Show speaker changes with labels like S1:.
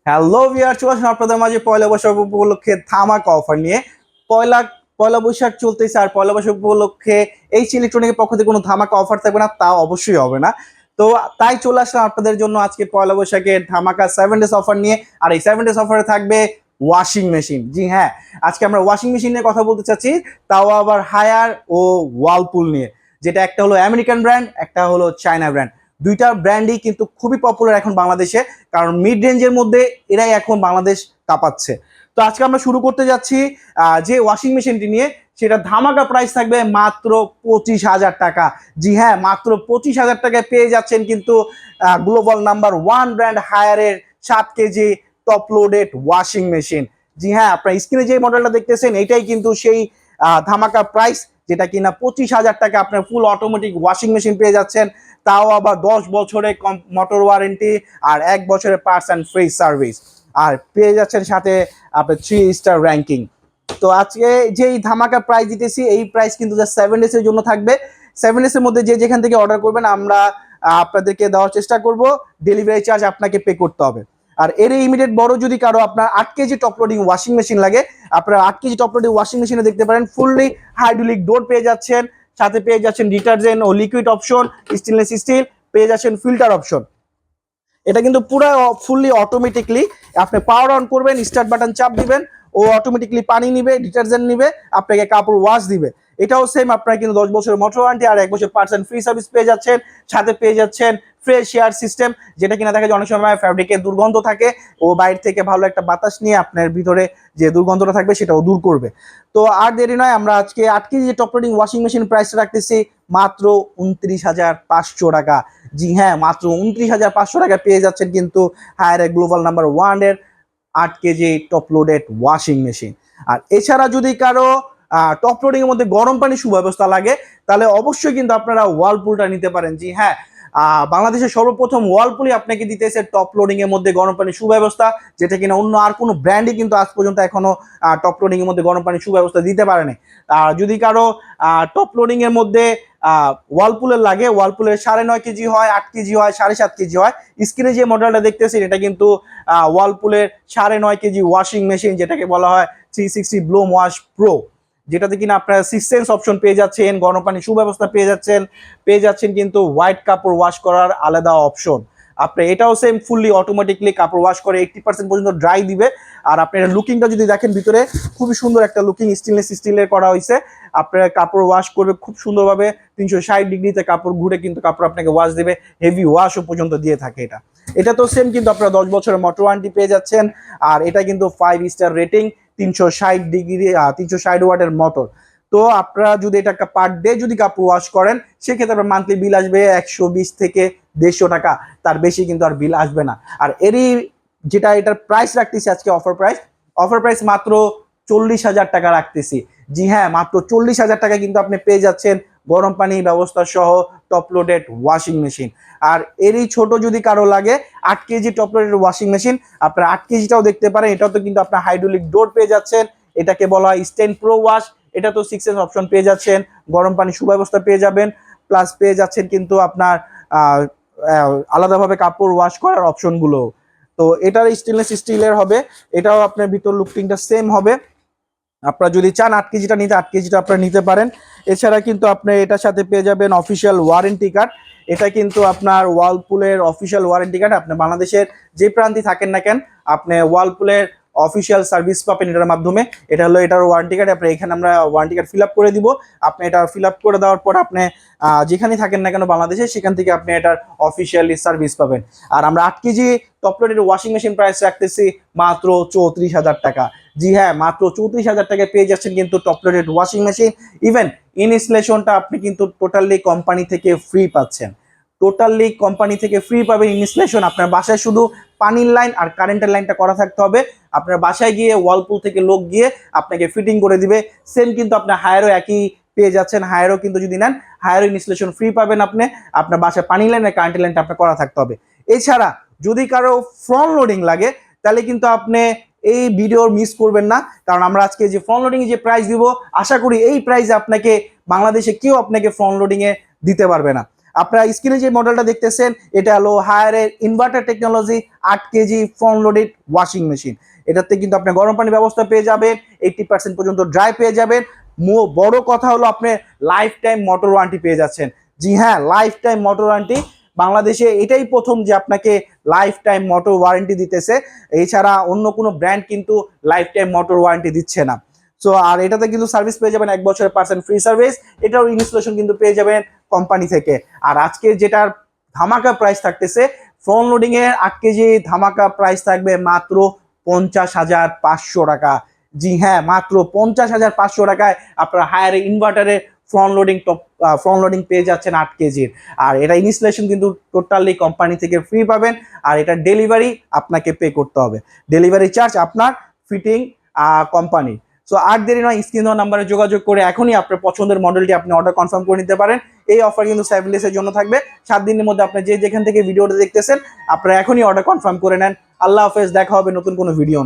S1: Hello viewer, চলে আসুন আপনাদের মাঝে পয়লা বৈশাখ উপলক্ষে ধামাকা অফার নিয়ে। পয়লা পয়লা বৈশাখ চলতেছে, আর পয়লা বৈশাখ উপলক্ষে এইচ ইলেকট্রনিকের পক্ষ থেকে কোনো ধামাকা অফার থাকবে না, তা অবশ্যই হবে না। তো তাই চলে আসলাম আপনাদের জন্য আজকে পয়লা বৈশাখের ধামাকা 7 ডেজ অফার নিয়ে। আর এই 7 ডেজ অফারে থাকবে ওয়াশিং মেশিন। জি হ্যাঁ, আজকে আমরা ওয়াশিং মেশিন নিয়ে কথা বলতে চাচ্ছি, তাও আবার হায়ার ও ওয়ালপুল নিয়ে। যেটা একটা হলো আমেরিকান ব্র্যান্ড, একটা হলো চায়না ব্র্যান্ড। দুইটা ব্র্যান্ডই কিন্তু খুবই পপুলার এখন বাংলাদেশে, কারণ মিড রেঞ্জের মধ্যে এরাই এখন বাংলাদেশ কাঁপাচ্ছে। তো আজকে আমরা শুরু করতে যাচ্ছি যে ওয়াশিং মেশিনটি নিয়ে, সেটা ধামাকা প্রাইস থাকবে মাত্র 25,000 টাকা। জি হ্যাঁ, মাত্র 25,000 টাকায় পেয়ে যাচ্ছেন কিন্তু গ্লোবাল নাম্বার 1 ব্র্যান্ড হায়ারের 7 KG top loaded washing machine. জি হ্যাঁ, আপনার স্ক্রিনে যে মডেলটা দেখতেছেন এটাই কিন্তু সেই ধামাকা প্রাইস, যেটা কিনা 25,000 টাকা আপনার ফুল অটোমেটিক ওয়াশিং মেশিন পেয়ে যাচ্ছেন। তাও আবার 10 বছরের মোটর ওয়ারেন্টি আর 1 বছরের পার্টস অ্যান্ড ফ্রি সার্ভিস, আর পেয়ে যাচ্ছেন সাথে আপনার 3 স্টার র্যাঙ্কিং। তো আজকে যে এই ধামাকা প্রাইস দিতেছি, এই প্রাইস কিন্তু যা 7 ডেজ এর জন্য থাকবে। 7 ডেজ এর মধ্যে যে যেখান থেকে অর্ডার করবেন আমরা আপনাদেরকে দেওয়ার চেষ্টা করব। ডেলিভারি চার্জ আপনাকে পে করতে হবে। আর এর ইমিডিয়েট বড় যদি কারো আপনার 8 KG top loading washing machine লাগে, আপনারা 8 কেজি টপ লোডিং ওয়াশিং মেশিনে দেখতে পারেন ফুললি হাইড্রোলিক ডোর পেয়ে যাচ্ছেন, সাথে পেয়ে যাচ্ছেন ডিটারজেন্ট ও লিকুইড অপশন, স্টেনলেস স্টিল, পেয়ে যাচ্ছেন ফিল্টার অপশন। এটা কিন্তু পুরো ফুললি অটোমেটিকলি আপনি পাওয়ার অন করবেন, স্টার্ট বাটন চাপ দিবেন, ও অটোমেটিকলি পানি নিবে, ডিটারজেন্ট নিবে, আপনাকে কাপড় ওয়াশ দিবে। এটাও সেম, আপনার কিন্তু 10 বছরের মোটর ওয়ারেন্টি আর 1 বছর পার্সেন্ট ফ্রি সার্ভিস পেয়ে যাচ্ছেন। সাথে পেয়ে যাচ্ছেন ফ্রেশ এয়ার সিস্টেম, যেটা কিনা দেখা যায় অনেক সময় ফ্যাব্রিকের দুর্গন্ধ থাকে, ও বাইরে থেকে ভালো একটা বাতাস নিয়ে আপনার ভিতরে যে দুর্গন্ধটা থাকবে সেটাও দূর করবে। তো আর দেরি নয়, আমরা আজকে 8 KG top loading washing machine প্রাইসটা রাখতেছি মাত্র 29,500 টাকা। জি হ্যাঁ, মাত্র 29,500 টাকা পেয়ে যাচ্ছেন কিন্তু হায়ার গ্লোবাল নাম্বার 1 এর 8 KG top loaded washing machine. আর এছাড়া যদি কারো টপ লোডিং এর মধ্যে গরম পানি সুব্যবস্থা লাগে, তাহলে অবশ্যই কিন্তু আপনারা ওয়ালপুলটা নিতে পারেন। জি হ্যাঁ, বাংলাদেশের সর্বপ্রথম ওয়ালপুলই আপনাকে দিতেছে টপ লোডিং এর মধ্যে গরম পানি সুব্যবস্থা, যেটা কিনা অন্য আর কোনো ব্র্যান্ডই কিন্তু আজ পর্যন্ত এখনো টপ লোডিং এর মধ্যে গরম পানি সুব্যবস্থা দিতে পারেনি। যদি কারো টপ লোডিং এর মধ্যে ওয়ালপুলের লাগে, ওয়ালপুলের 9.5 কেজি হয়, 8 কেজি হয়, 7.5 কেজি হয়। স্ক্রিনে যে মডেলটা দেখতেছেন এটা কিন্তু ওয়ালপুলের 9.5 কেজি ওয়াশিং মেশিন, যেটাকে বলা হয় 360 ব্লোম ওয়াশ প্রো, যেটাতে কিনা আপনারা 6 সেন্স অপশন পেয়ে যাচ্ছেন, গরম পানি সুব্যবস্থা পেয়ে যাচ্ছেন কিন্তু হোয়াইট কাপড় ওয়াশ করার আলাদা অপশন। আপনি এটাও সেম ফুললি অটোমেটিকলি কাপড় ওয়াশ করে 80% পর্যন্ত ড্রাই দিবে। আর আপনার লুকিংটা যদি দেখেন ভিতরে খুবই সুন্দর একটা লুকিং, স্টেনলেস স্টিলের করা হয়েছে। আপনার কাপড় ওয়াশ করবে খুব সুন্দরভাবে, 360 ডিগ্রিতে কাপড় ঘুরে কিন্তু কাপড় আপনাকে ওয়াশ দেবে, হেভি ওয়াশও পর্যন্ত দিয়ে থাকে এটা তো সেম, কিন্তু আপনারা 10 বছরের মোটর ওয়ারেন্টি পেয়ে যাচ্ছেন। আর এটা কিন্তু 5 স্টার রেটিং, 360 ডিগ্রি 360 ওয়াটের মোটর। তো আপনারা যদি এটা পার ডে যদি কাপড় ওয়াশ করেন, সেক্ষেত্রে আপনার মান্থলি বিল আসবে 120 থেকে 150 টাকা, তার বেশি কিন্তু আর বিল আসবে না। আর এরই যেটা এটার প্রাইস রাখতেছি আজকে অফার প্রাইস মাত্র 40,000 টাকা রাখতেছি। জি হ্যাঁ, মাত্র 40,000 টাকা কিন্তু আপনি পেয়ে যাচ্ছেন গরম পানি ব্যবস্থা সহ টপ লোডেড ওয়াশিং মেশিন। আর এরই ছোট যদি কারো লাগে 8 KG top loaded washing machine, আপনার 8 কেজিটাও দেখতে পারেন। এটাও তো কিন্তু আপনার হাইড্রোলিক ডোর পেয়ে যাচ্ছেন, এটাকে বলা হয় স্টেন প্রো ওয়াশ। এটা তো 6 সেন্স অপশন পেয়ে যাচ্ছেন, গরম পানি সুব্যবস্থা পেয়ে যাবেন, প্লাস পেয়ে যাচ্ছেন কিন্তু আপনার আলাদাভাবে কাপড় ওয়াশ করার অপশনগুলো। তো এটার স্টেনলেস স্টিলের হবে, এটাও আপনার ভিতর লুকিংটা সেম হবে। আপনারা যদি চান 8 কেজিটা নিতে, 8 কেজিটা আপনারা নিতে পারেন। এছাড়া কিন্তু আপনি এটার সাথে পেয়ে যাবেন অফিসিয়াল ওয়ারেন্টি কার্ড। এটা কিন্তু আপনার ওয়ালপুলের অফিসিয়াল ওয়ারেন্টি কার্ড। আপনি বাংলাদেশের যে প্রান্তে থাকেন না কেন, আপনি ওয়ালপুলের অফিসিয়াল সার্ভিস পাবেন এটার মাধ্যমে। এটা হলো এটার ওয়ারেন্টি কার্ড। আপনি এখানে আমরা ওয়ারেন্টি কার্ড ফিল আপ করে দিব। আপনি এটা ফিল আপ করে দেওয়ার পর আপনি যেখানে থাকেন না কেন বাংলাদেশে, সেখান থেকে আপনি এটার অফিসিয়ালি সার্ভিস পাবেন। আর আমরা 8 KG top loaded washing machine price রাখতেছি মাত্র 34,000 টাকা। জি হ্যাঁ, মাত্র 34,000 টাকায় পেয়ে যাচ্ছেন কিন্তু top loaded washing machine. Even ইনস্টলেশনটা আপনি কিন্তু টোটালি কোম্পানি থেকে ফ্রি পাচ্ছেন। টোটালি কোম্পানি থেকে ফ্রি পাবেন ইনস্টলেশন। আপনার বাসায় শুধু পানির লাইন আর কারেন্টের লাইনটা করা থাকতে হবে। আপনার বাসায় গিয়ে ওয়ালপুল থেকে লোক গিয়ে আপনাকে ফিটিং করে দিবে। সেম কিন্তু আপনার হায়ারও একই পেয়ে যাচ্ছেন। হায়ারও কিন্তু যদি নেন, হায়ারও ইনস্টলেশন ফ্রি পাবেন আপনি। আপনার বাসায় পানি লাইন আর কারেন্টের লাইনটা আপনার করা থাকতে হবে। এছাড়া যদি কারো ফ্রন্ট লোডিং লাগে, তাহলে কিন্তু আপনি এই ভিডিওর মিস করবেন না, কারণ আমরা আজকে যে ফ্রন্ট লোডিং এ যে প্রাইস দিব, আশা করি এই প্রাইসে আপনাকে বাংলাদেশে কেউ আপনাকে ফ্রন্ট লোডিং এ দিতে পারবে না। আপনারা স্ক্রিনে যে মডেলটা দেখতেছেন এটা হলো হায়ারের inverter technology 8 KG front loaded washing machine. এটাতে কিন্তু আপনি গরম পানির ব্যবস্থা পেয়ে যাবেন, 80% পর্যন্ত ড্রাই পেয়ে যাবেন। বড় কথা হলো আপনি লাইফ টাইম মোটর ওয়ারেন্টি পেয়ে যাচ্ছেন। জি হ্যাঁ, লাইফ টাইম মোটর ওয়ারেন্টি। বাংলাদেশে এটাই প্রথম যে আপনাকে লাইফ টাইম মোটর ওয়ারেন্টি দিতেছে। এছাড়া অন্য কোনো ব্র্যান্ড কিন্তু লাইফ টাইম মোটর ওয়ারেন্টি দিচ্ছে না। সো আর এটাতে কিন্তু সার্ভিস পেয়ে যাবেন 1 বছরের পার্সেন্ট ফ্রি সার্ভিস। এটাও ইনস্টলেশন কিন্তু পেয়ে যাবেন কোম্পানি থেকে। আর আজকে যেটার ধামাকা প্রাইস থাকতেছে ফ্রন্ট লোডিং এর 8 কেজি ধামাকা প্রাইস থাকবে মাত্র 50,500 টাকা। জি হ্যাঁ, মাত্র 50,500 টাকায় আপনারা হায়ার ইনভার্টারে ফ্রন্ট লোডিং পেয়ে যাচ্ছেন 8 কেজির। আর এটা ইনস্টলেশন কিন্তু টোটালি কোম্পানি থেকে ফ্রি পাবেন। আর এটা ডেলিভারি আপনাকে পে করতে হবে, ডেলিভারি চার্জ আপনার, ফিটিং কোম্পানি। সো আর দেরি নয়, স্ক্রিন দেওয়া নাম্বারে যোগাযোগ করে এখনই আপনার পছন্দের মডেলটি আপনি অর্ডার কনফার্ম করে নিতে পারেন। এই অফার কিন্তু 7 ডেজের জন্য থাকবে। 7 দিনের মধ্যে আপনি যেখান থেকে ভিডিওটা দেখতেছেন আপনারা এখনই অর্ডার কনফার্ম করে নেন। আল্লাহ হাফেজ, দেখা হবে নতুন কোনো ভিডিও।